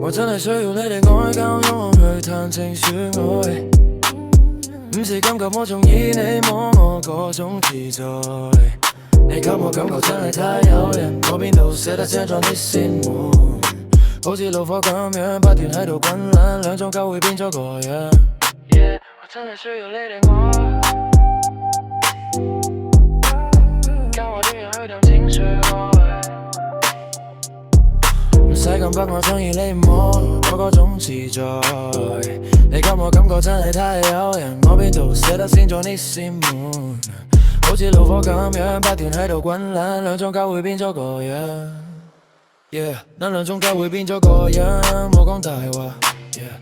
我真係需要你哋愛教我去談情說愛，唔是感覺我中意你摸我嗰種自在，你給我感覺真係太誘人，我邊度捨得遮咗你先門，好似怒火咁樣不斷喺度滾爛，兩種交會變咗個樣。Yeah， 我真係需要你哋愛，教我點樣去談情說愛，唔使咁逼我中意你摸我嗰種自在，你給我感覺真係太誘人，我邊度捨得先咗你先門，好似怒火咁樣不斷喺度滾爛，兩種交會變咗個樣。Yeah， 那兩種交會變咗個樣，冇講大話。Yeah，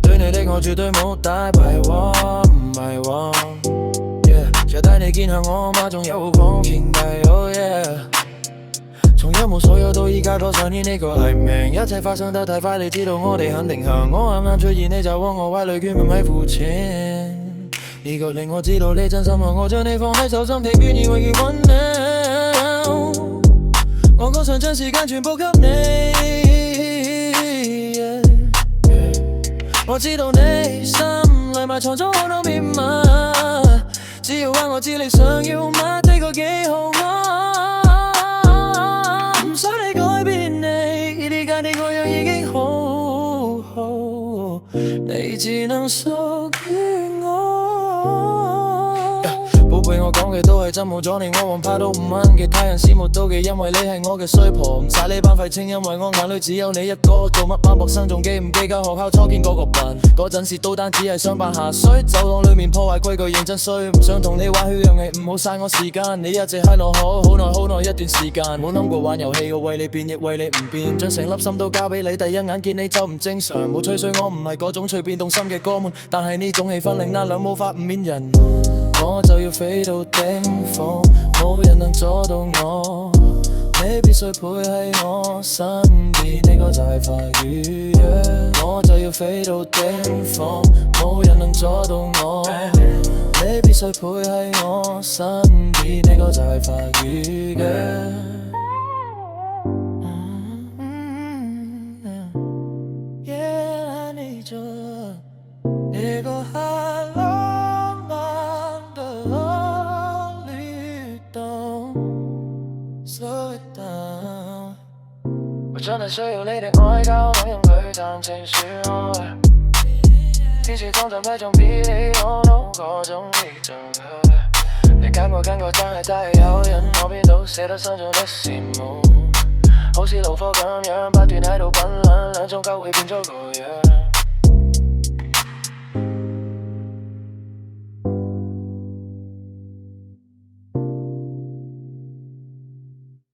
對你的我絕對冇大敗話，唔係話。Yeah， 就帶你見下我媽，仲有放傾偈。Oh yeah， 從一無所有到依家多少年呢個係命，一切發生得太快，你知道我哋肯定行。我啱啱出現你就往我懷裏，決唔係膚淺。呢個令我知道你真心愛我，將你放喺手心，聽願意為佢溫柔。我講上將時間全部給你。我知道你心裏埋藏咗好多秘密，只要話我知你想要乜，的確幾好啊。唔想你改變你，呢家你個樣已經好好，你只能屬於我。寶貝，我講嘅都係真，冇阻你，我還怕到唔問其他人羨慕妒忌，因為你係我嘅衰婆，唔晒呢班廢青，因為我眼裏只有你一個。做乜班博生仲記唔記得學校初見嗰個笨？嗰陣時都單只係想扮下水，走廊裏面破壞規矩認真衰，唔想同你玩虛樣戲，唔好嘥我時間。你一直喺度好耐一段時間，冇諗過玩遊戲，我為你變亦為你唔變，將成粒心都交俾你，第一眼見你就唔正常。冇吹水，我唔係嗰種隨便動心嘅哥們，但係呢種氣氛令那兩無法唔免人。我就要飛到頂峰，冇人能阻到我，你必須陪喺我身邊，呢個就係法語。我就要飛到頂峰，冇人能阻到我，你必須陪喺我身邊，呢個就係法語。Yeah， I need you， 呢個我真係需要你的愛教我用佢談情說愛，天使通常係種比你我都嗰種異象。你感覺真係太誘人，我邊度捨得伸出你羨慕，好似怒火咁樣不斷喺度滾爛，兩種交會變咗個樣。